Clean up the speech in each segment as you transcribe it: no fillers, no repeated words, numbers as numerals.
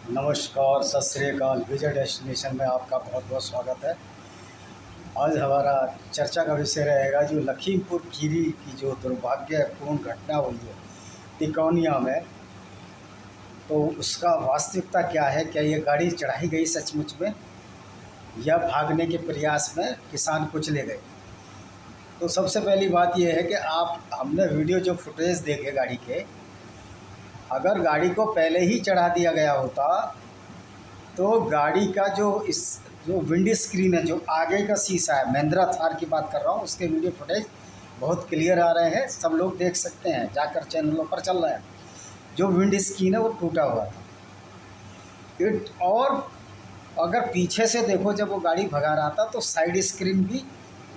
नमस्कार, सत श्री अकाल। विजय डेस्टिनेशन में आपका बहुत बहुत स्वागत है। आज हमारा चर्चा का विषय रहेगा जो लखीमपुर खीरी की जो दुर्भाग्यपूर्ण घटना हुई है तिकोनिया में, तो उसका वास्तविकता क्या है। क्या ये गाड़ी चढ़ाई गई सचमुच में, या भागने के प्रयास में किसान कुचले गए। तो सबसे पहली बात यह है कि हमने वीडियो जो फुटेज देखे गाड़ी के, अगर गाड़ी को पहले ही चढ़ा दिया गया होता तो गाड़ी का जो विंड स्क्रीन है, जो आगे का शीशा है, महिंद्रा थार की बात कर रहा हूँ, उसके वीडियो फुटेज बहुत क्लियर आ रहे हैं, सब लोग देख सकते हैं, जाकर चैनलों पर चल रहा है। जो विंड स्क्रीन है वो टूटा हुआ था और अगर पीछे से देखो, जब वो गाड़ी भगा रहा था तो साइड स्क्रीन भी,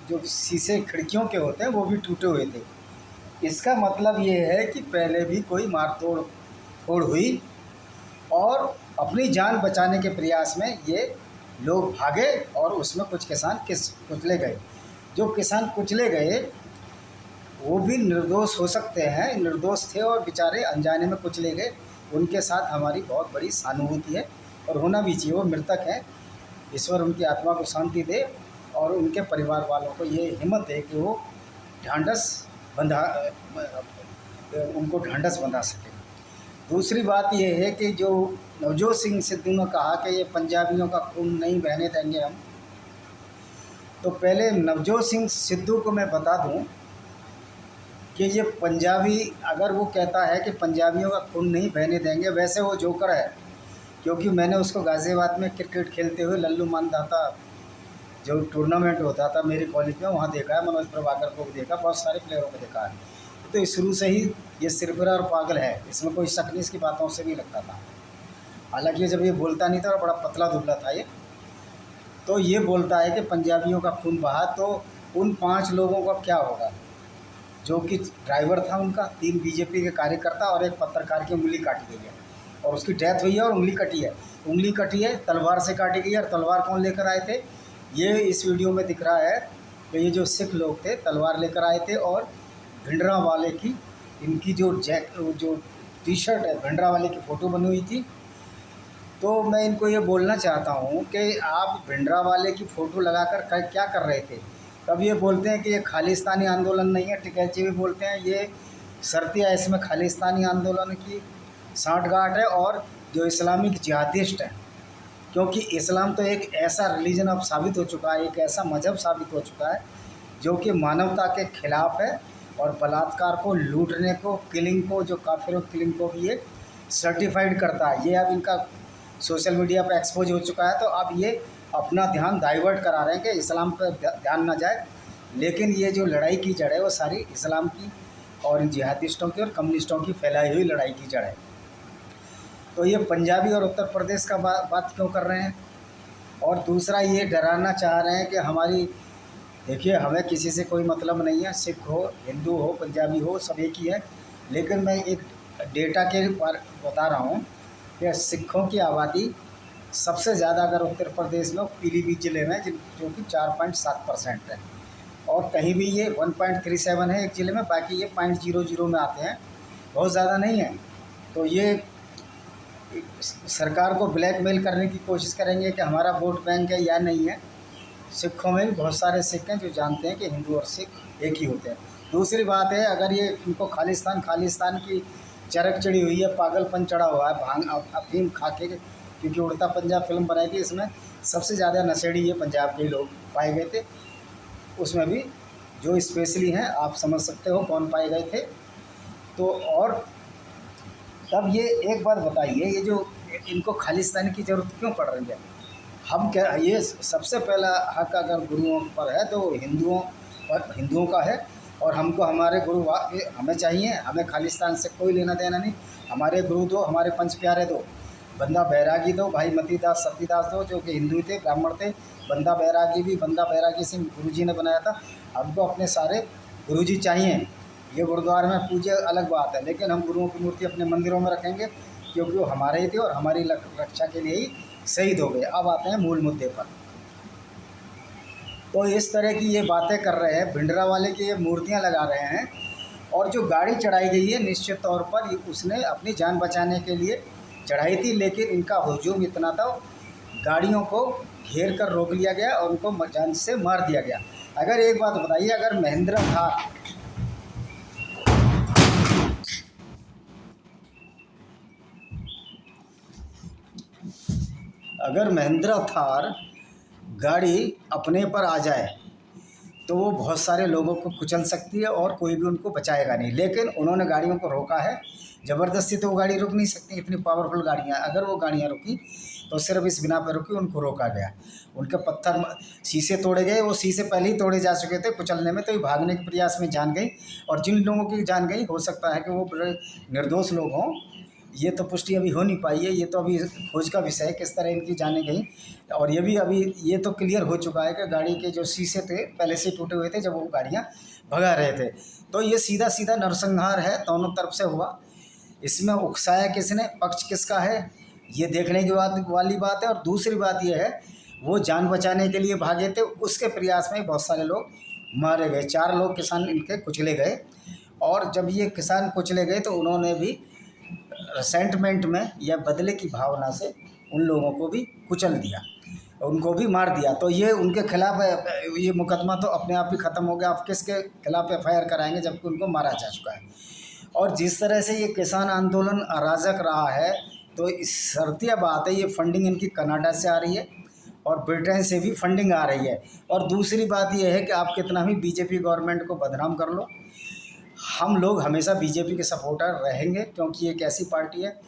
जो शीशे खिड़कियों के होते हैं, वो भी टूटे हुए थे। इसका मतलब ये है कि पहले भी कोई मारतोड़ फोड़ हुई और अपनी जान बचाने के प्रयास में ये लोग भागे और उसमें कुछ किसान कुचले गए। जो किसान कुचले गए वो भी निर्दोष हो सकते हैं, निर्दोष थे और बेचारे अनजाने में कुचले गए। उनके साथ हमारी बहुत बड़ी सहानुभूति है और होना भी चाहिए। वो मृतक हैं, ईश्वर उनकी आत्मा को शांति दे और उनके परिवार वालों को ये हिम्मत दे कि वो उनको ढांढस बंधा सके। दूसरी बात यह है कि जो नवजोत सिंह सिद्धू ने कहा कि ये पंजाबियों का खून नहीं बहने देंगे हम, तो पहले नवजोत सिंह सिद्धू को मैं बता दूं कि ये पंजाबी, अगर वो कहता है कि पंजाबियों का खून नहीं बहने देंगे, वैसे वो जोकर है। क्योंकि मैंने उसको गाज़ियाबाद में क्रिकेट खेलते हुए लल्लू मानदाता जो टूर्नामेंट होता था मेरे कॉलेज में, वहाँ देखा है। मनोज प्रभाकर को भी देखा, बहुत सारे प्लेयरों को देखा है। तो शुरू से ही ये सिरफिरा और पागल है, इसमें कोई शक नहीं, इसकी बातों से भी लगता था। हालांकि जब ये बोलता नहीं था और बड़ा पतला दुबला था ये, तो ये बोलता है कि पंजाबियों का खून बहा, तो उन 5 लोगों का क्या होगा। जो कि ड्राइवर था उनका, 3 बीजेपी के कार्यकर्ता और एक पत्रकार की उंगली काटी गई है और उसकी डेथ हुई है और उंगली कटी है। उंगली कटी है, तलवार से काटी गई है। और तलवार कौन लेकर आए थे, ये इस वीडियो में दिख रहा है कि ये जो सिख लोग थे तलवार लेकर आए थे। और भिंडरावाले की, इनकी जो टी शर्ट है, भिंडरावाले की फ़ोटो बनी हुई थी। तो मैं इनको ये बोलना चाहता हूँ कि आप भिंडरावाले की फ़ोटो लगाकर क्या कर रहे थे। तब ये बोलते हैं कि ये खालिस्तानी आंदोलन नहीं है। टिकैत जी भी बोलते हैं ये शर्तिया, इसमें खालिस्तानी आंदोलन की सांठगांठ है और जो इस्लामिक जिहादिस्ट है। क्योंकि इस्लाम तो एक ऐसा रिलीजन अब साबित हो चुका है, एक ऐसा मज़हब साबित हो चुका है जो कि मानवता के खिलाफ़ है और बलात्कार को, लूटने को, किलिंग को, जो काफिरों किलिंग को भी ये सर्टिफाइड करता है। ये अब इनका सोशल मीडिया पर एक्सपोज हो चुका है, तो अब ये अपना ध्यान डाइवर्ट करा रहे हैं कि इस्लाम पर ध्यान ना जाए। लेकिन ये जो लड़ाई की जड़ है वो सारी इस्लाम की और इन जिहादिस्टों की और कम्युनिस्टों की फैलाई हुई लड़ाई की जड़ है। तो ये पंजाबी और उत्तर प्रदेश का बात क्यों कर रहे हैं। और दूसरा ये डराना चाह रहे हैं कि हमारी, देखिए हमें किसी से कोई मतलब नहीं है, सिख हो, हिंदू हो, पंजाबी हो, सब एक ही है। लेकिन मैं एक डेटा के पर बता रहा हूँ कि सिखों की आबादी सबसे ज़्यादा अगर उत्तर प्रदेश में पीलीभीत ज़िले में, जो कि 4.7% है। और कहीं भी ये 1.37 है एक ज़िले में, बाकी ये 0.00 में आते हैं, बहुत ज़्यादा नहीं है। तो ये सरकार को ब्लैकमेल करने की कोशिश करेंगे कि हमारा वोट बैंक है या नहीं है। सिखों में भी बहुत सारे सिख हैं जो जानते हैं कि हिंदू और सिख एक ही होते हैं। दूसरी बात है, अगर ये इनको खालिस्तान की चरक चढ़ी हुई है, पागलपन चढ़ा हुआ है, भांग अफीम खा के, क्योंकि उड़ता पंजाब फिल्म बनाई थी, इसमें सबसे ज़्यादा नशेड़ी ये पंजाब के लोग पाए गए थे। उसमें भी जो स्पेशली हैं, आप समझ सकते हो कौन पाए गए थे। तो और तब ये एक बात बताइए, ये जो इनको खालिस्तान की ज़रूरत क्यों पड़ रही है। हम क्या, ये सबसे पहला हक अगर गुरुओं पर है तो हिंदुओं का है। और हमको हमारे गुरु हमें चाहिए, हमें खालिस्तान से कोई लेना देना नहीं। हमारे गुरु दो, हमारे पंच प्यारे दो, बंदा बैरागी दो, भाई मतीदास सतीदास दो, जो कि हिंदू थे, ब्राह्मण थे। बंदा बैरागी सिंह गुरुजी ने बनाया था। हमको अपने सारे गुरुजी चाहिए। ये गुरुद्वारे में पूजे अलग बात है, लेकिन हम गुरुओं की मूर्ति अपने मंदिरों में रखेंगे, क्योंकि वो हमारे ही थे और हमारी रक्षा के लिए ही शहीद हो गए। अब आते हैं मूल मुद्दे पर। तो इस तरह की ये बातें कर रहे हैं, भिंडरावाले की ये मूर्तियां लगा रहे हैं। और जो गाड़ी चढ़ाई गई है, निश्चित तौर पर उसने अपनी जान बचाने के लिए चढ़ाई थी, लेकिन इनका हुजूम इतना था, गाड़ियों को घेर कर रोक लिया गया और उनको जान से मार दिया गया। अगर एक बात बताइए, अगर महिंद्रा थार गाड़ी अपने पर आ जाए तो वो बहुत सारे लोगों को कुचल सकती है और कोई भी उनको बचाएगा नहीं, लेकिन उन्होंने गाड़ियों को रोका है। ज़बरदस्ती तो वो गाड़ी रुक नहीं सकती, इतनी पावरफुल गाड़ियाँ। अगर वो गाड़ियाँ रुकी तो सिर्फ इस बिना पर रुकी, उनको रोका गया। उनके पत्थर शीशे तोड़े गए, वो शीशे पहले ही तोड़े जा चुके थे कुचलने में, तो ये भागने के प्रयास में जान गई। और जिन लोगों की जान गई, हो सकता है कि वो बड़े निर्दोष लोग हों, ये तो पुष्टि अभी हो नहीं पाई है, ये तो अभी खोज का विषय है किस तरह इनकी जाने गई। और ये भी अभी ये तो क्लियर हो चुका है कि गाड़ी के जो शीशे थे पहले से टूटे हुए थे जब वो गाड़ियाँ भगा रहे थे। तो ये सीधा सीधा नरसंहार है, दोनों तरफ से हुआ। इसमें उकसाया किसने, पक्ष किसका है, ये देखने की वाली बात है। और दूसरी बात ये है, वो जान बचाने के लिए भागे थे, उसके प्रयास में बहुत सारे लोग मारे गए। 4 लोग किसान इनके कुचले गए। और जब ये किसान कुचले गए तो उन्होंने भी रिसेंटमेंट में या बदले की भावना से उन लोगों को भी कुचल दिया, उनको भी मार दिया। तो ये उनके खिलाफ ये मुकदमा तो अपने आप ही ख़त्म हो गया। आप किसके खिलाफ FIR कराएंगे जबकि उनको मारा जा चुका है। और जिस तरह से ये किसान आंदोलन अराजक रहा है, तो इस शर्तिया बात है, ये फंडिंग इनकी कनाडा से आ रही है और ब्रिटेन से भी फंडिंग आ रही है। और दूसरी बात ये है कि आप कितना भी BJP गवर्नमेंट को बदनाम कर लो, हम लोग हमेशा BJP के सपोर्टर रहेंगे, क्योंकि ये एक ऐसी पार्टी है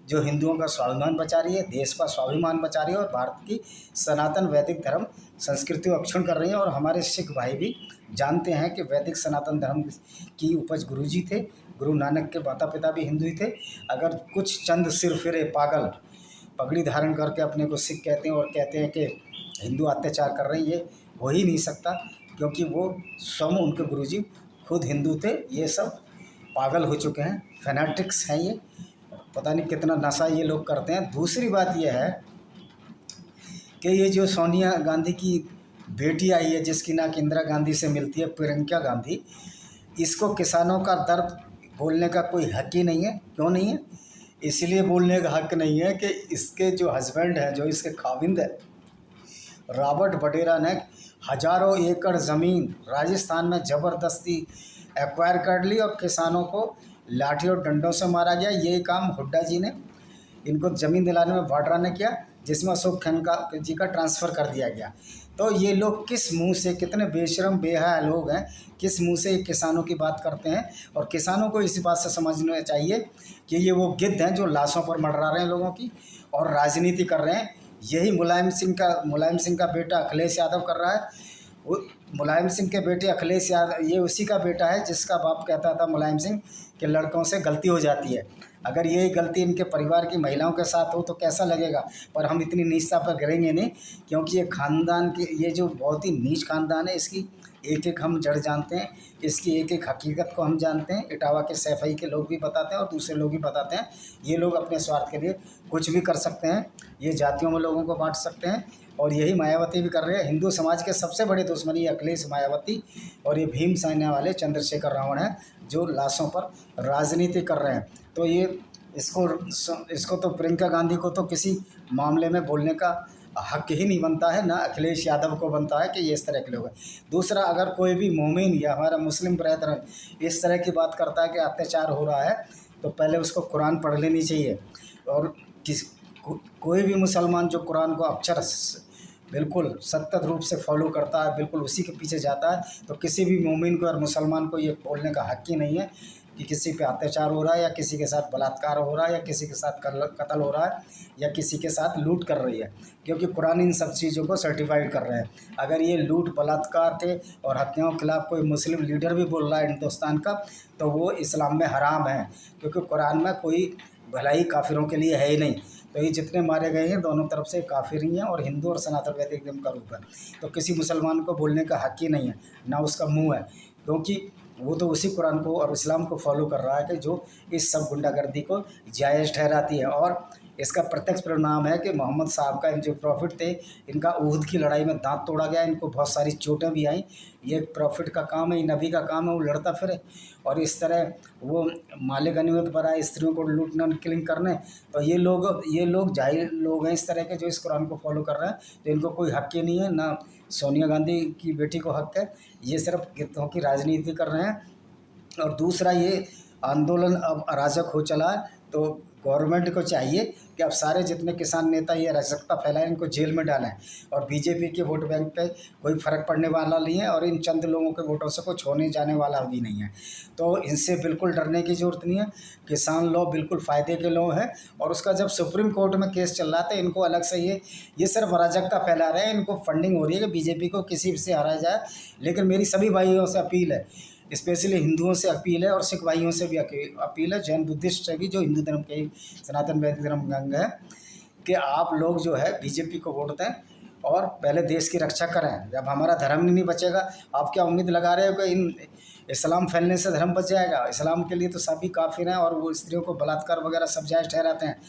जो हिंदुओं का स्वाभिमान बचा रही है, देश का स्वाभिमान बचा रही है और भारत की सनातन वैदिक धर्म संस्कृति को अक्षुण्ण कर रही है। और हमारे सिख भाई भी जानते हैं कि वैदिक सनातन धर्म की उपज गुरुजी थे, गुरु नानक के माता पिता भी हिंदू ही थे। अगर कुछ चंद सिर फिरे पागल पगड़ी धारण करके अपने को सिख कहते हैं और कहते हैं कि हिंदू अत्याचार कर रहे हैं, ये हो ही नहीं सकता, क्योंकि वो स्वयं उनके गुरुजी खुद हिंदू थे। ये सब पागल हो चुके हैं, फैनाटिक्स हैं, ये पता नहीं कितना नशा ये लोग करते हैं। दूसरी बात ये है कि ये जो सोनिया गांधी की बेटी आई है, जिसकी नाक इंदिरा गांधी से मिलती है, प्रियंका गांधी, इसको किसानों का दर्द बोलने का कोई हक ही नहीं है। क्यों नहीं है? इसलिए बोलने का हक नहीं है कि इसके जो हस्बैंड है, जो इसके खाविंद है, रॉबर्ट वडेरा ने हजारों एकड़ ज़मीन राजस्थान में ज़बरदस्ती एक्वायर कर ली और किसानों को लाठी और डंडों से मारा गया। ये काम हुड्डा जी ने इनको ज़मीन दिलाने में वाड्रा ने किया, जिसमें अशोक खन्ना जी का ट्रांसफ़र कर दिया गया। तो ये लोग किस मुंह से, कितने बेशरम बेहया लोग हैं, किस मुंह से किसानों की बात करते हैं। और किसानों को इसी बात से समझना चाहिए कि ये वो गिद्ध हैं जो लाशों पर मंडरा रहे हैं लोगों की और राजनीति कर रहे हैं। यही मुलायम सिंह का बेटा अखिलेश यादव कर रहा है। वो मुलायम सिंह के बेटे अखिलेश यादव, ये उसी का बेटा है जिसका बाप कहता था मुलायम सिंह कि लड़कों से गलती हो जाती है। अगर यही गलती इनके परिवार की महिलाओं के साथ हो तो कैसा लगेगा। पर हम इतनी नीचता पर गिरेंगे नहीं, क्योंकि ये ख़ानदान की, ये जो बहुत ही नीच ख़ानदान है, इसकी एक एक हम जड़ जानते हैं, इसकी एक एक हकीकत को हम जानते हैं। इटावा के सैफई के लोग भी बताते हैं और दूसरे लोग भी बताते हैं। ये लोग अपने स्वार्थ के लिए कुछ भी कर सकते हैं, ये जातियों में लोगों को बांट सकते हैं। और यही मायावती भी कर रहे हैं। हिंदू समाज के सबसे बड़े दुश्मनी अखिलेश, मायावती और ये भीम सेना वाले चंद्रशेखर रावण हैं, जो लाशों पर राजनीति कर रहे हैं। तो ये इसको तो प्रियंका गांधी को तो किसी मामले में बोलने का हक ही नहीं बनता है, ना अखिलेश यादव को बनता है कि ये इस तरह के लोग हैं। दूसरा, अगर कोई भी मोमिन या हमारा मुस्लिम ब्रदरन इस तरह की बात करता है कि अत्याचार हो रहा है, तो पहले उसको कुरान पढ़ लेनी चाहिए। और कोई भी मुसलमान जो कुरान को अक्षर बिल्कुल सत्य रूप से फॉलो करता है, बिल्कुल उसी के पीछे जाता है, तो किसी भी मोमिन को और मुसलमान को ये बोलने का हक ही नहीं है कि किसी पे अत्याचार हो रहा है या किसी के साथ बलात्कार हो रहा है या किसी के साथ कत्ल हो रहा है या किसी के साथ लूट कर रही है, क्योंकि कुरान इन सब चीज़ों को सर्टिफाइड कर रहे हैं। अगर ये लूट बलात्कार थे और हत्याओं के खिलाफ कोई मुस्लिम लीडर भी बोल रहा है हिंदुस्तान का, तो वो इस्लाम में हराम है, क्योंकि कुरान में कोई भलाई काफिरों के लिए है ही नहीं। तो ये जितने मारे गए हैं दोनों तरफ से काफिर ही हैं और हिंदू और सनातन वैदिक धर्म का रूप है। तो किसी मुसलमान को बोलने का हक ही नहीं है, ना उसका मुंह है, क्योंकि वो तो उसी कुरान को और इस्लाम को फॉलो कर रहा है कि जो इस सब गुंडागर्दी को जायज़ ठहराती है। और इसका प्रत्यक्ष परिणाम है कि मोहम्मद साहब का जो प्रॉफिट थे, इनका उहद की लड़ाई में दांत तोड़ा गया, इनको बहुत सारी चोटें भी आईं। ये प्रॉफिट का काम है, ये नबी का काम है, वो लड़ता फिरे और इस तरह वो माले गनीमत पर आए स्त्रियों को लूटना किलिंग करने। तो ये लोग जाहिल लोग हैं इस तरह के, जो इस कुरान को फॉलो कर रहे हैं। तो इनको कोई हक ही नहीं है, ना सोनिया गांधी की बेटी को हक है। ये सिर्फ गिद्धों की राजनीति कर रहे हैं। और दूसरा, ये आंदोलन अब अराजक हो चला है, तो गवर्नमेंट को चाहिए कि अब सारे जितने किसान नेता ये अराजकता फैलाएं, इनको जेल में डालें। और बीजेपी के वोट बैंक पे कोई फ़र्क पड़ने वाला नहीं है और इन चंद लोगों के वोटों से कुछ होने जाने वाला भी नहीं है। तो इनसे बिल्कुल डरने की ज़रूरत नहीं है। किसान लॉ बिल्कुल फ़ायदे के लॉ है और उसका जब सुप्रीम कोर्ट में केस चल रहा था, इनको अलग से ये सिर्फ अराजकता फैला रहे हैं। इनको फंडिंग हो रही है कि बीजेपी को किसी से हराया जाए। लेकिन मेरी सभी भाइयों से अपील है, स्पेशली हिंदुओं से अपील है और सिख भाइयों से भी अपील है, जैन बुद्धिस्ट से भी, जो हिंदू धर्म के सनातन वैदिक धर्म का अंग है, कि आप लोग जो है बीजेपी को वोट दें और पहले देश की रक्षा करें। जब हमारा धर्म नहीं बचेगा, आप क्या उम्मीद लगा रहे हो कि इन इस्लाम फैलने से धर्म बच जाएगा? इस्लाम के लिए तो सभी काफिर हैं और वो स्त्रियों को बलात्कार वगैरह सब जायज़ ठहराते हैं।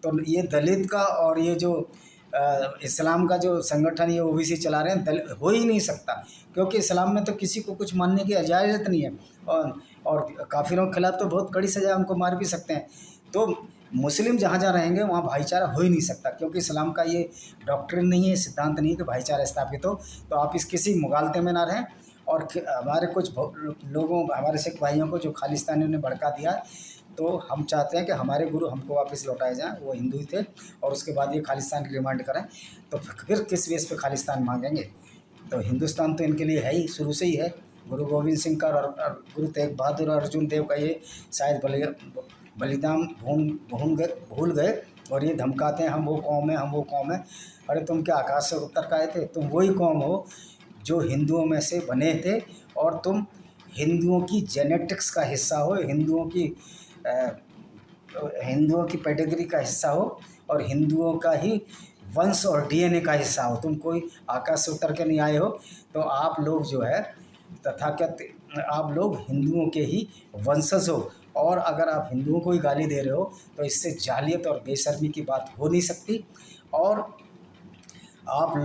तो ये दलित का और ये जो इस्लाम का जो संगठन ये ओबीसी चला रहे हैं, हो ही नहीं सकता, क्योंकि इस्लाम में तो किसी को कुछ मानने की इजाज़त नहीं है। और काफिरों के खिलाफ तो बहुत कड़ी सज़ा, हमको मार भी सकते हैं। तो मुस्लिम जहाँ जहाँ रहेंगे वहाँ भाईचारा हो ही नहीं सकता, क्योंकि इस्लाम का ये डॉक्ट्रिन नहीं है, सिद्धांत नहीं है कि भाईचारा स्थापित हो। तो आप इस किसी मुगालते में ना रहें। और हमारे कुछ लोगों, हमारे सिख भाइयों को जो खालिस्तानियों ने भड़का दिया, तो हम चाहते हैं कि हमारे गुरु हमको वापस लौटाए जाएँ, वो हिंदू ही थे, और उसके बाद ये खालिस्तान की डिमांड करें। तो फिर किस बेस पे खालिस्तान मांगेंगे? तो हिंदुस्तान तो इनके लिए है ही, शुरू से ही है। गुरु गोविंद सिंह का और गुरु तेग बहादुर और अर्जुन देव का ये शायद बलिदान भूल गए और ये धमकाते हैं हम वो कौम है, हम वो कौम है। अरे तुम क्या आकाश से उतर के आए थे? तुम वही कौम हो जो हिंदुओं में से बने थे, और तुम हिंदुओं की जेनेटिक्स का हिस्सा हो, हिंदुओं की पेडिग्री का हिस्सा हो, और हिंदुओं का ही वंश और डीएनए का हिस्सा हो। तुम कोई आकाश से उतर के नहीं आए हो। तो आप लोग जो है तथाकथित, आप लोग हिंदुओं के ही वंशज हो। और अगर आप हिंदुओं को ही गाली दे रहे हो, तो इससे जालियत और बेशर्मी की बात हो नहीं सकती। और आप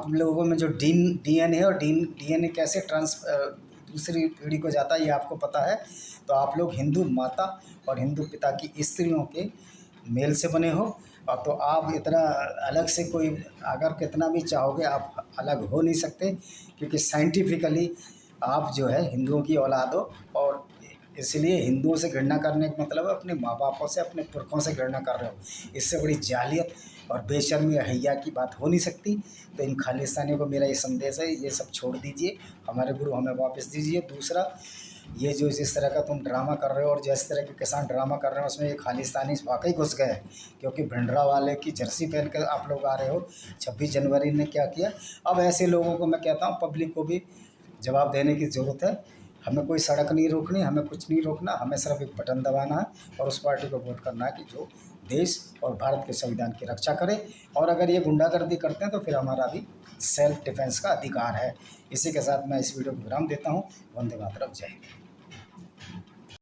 लोगों में जो डीएनए है और डीएनए कैसे दूसरी पीढ़ी को जाता है, ये आपको पता है। तो आप लोग हिंदू माता और हिंदू पिता की स्त्रियों के मेल से बने हो। और तो आप इतना अलग से कोई, अगर कितना भी चाहोगे, आप अलग हो नहीं सकते, क्योंकि साइंटिफिकली आप जो है हिंदुओं की औलाद हो। और इसलिए हिंदुओं से घृणा करने का मतलब है अपने माँ बापों से, अपने पुरखों से घृणा कर रहे हो। इससे बड़ी जालियत और बेशर्मी हैया की बात हो नहीं सकती। तो इन खालिस्तानियों को मेरा ये संदेश है, ये सब छोड़ दीजिए, हमारे गुरु हमें वापस दीजिए। दूसरा, ये जो जिस तरह का तुम ड्रामा कर रहे हो और जिस तरह के किसान ड्रामा कर रहे हैं, उसमें ये खालिस्तानी वाकई घुस गए हैं। क्योंकि भिंडरा वाले की जर्सी पहन कर आप लोग आ रहे हो। 26 जनवरी ने क्या किया? अब ऐसे लोगों को मैं कहता हूँ, पब्लिक को भी जवाब देने की ज़रूरत है। हमें कोई सड़क नहीं रोकनी, हमें कुछ नहीं रोकना, हमें सिर्फ एक बटन दबाना है और उस पार्टी को वोट करना है कि जो देश और भारत के संविधान की रक्षा करे। और अगर ये गुंडागर्दी करते हैं तो फिर हमारा भी सेल्फ डिफेंस का अधिकार है। इसी के साथ मैं इस वीडियो को विराम देता हूँ। वंदे मातरम, जय हिंद।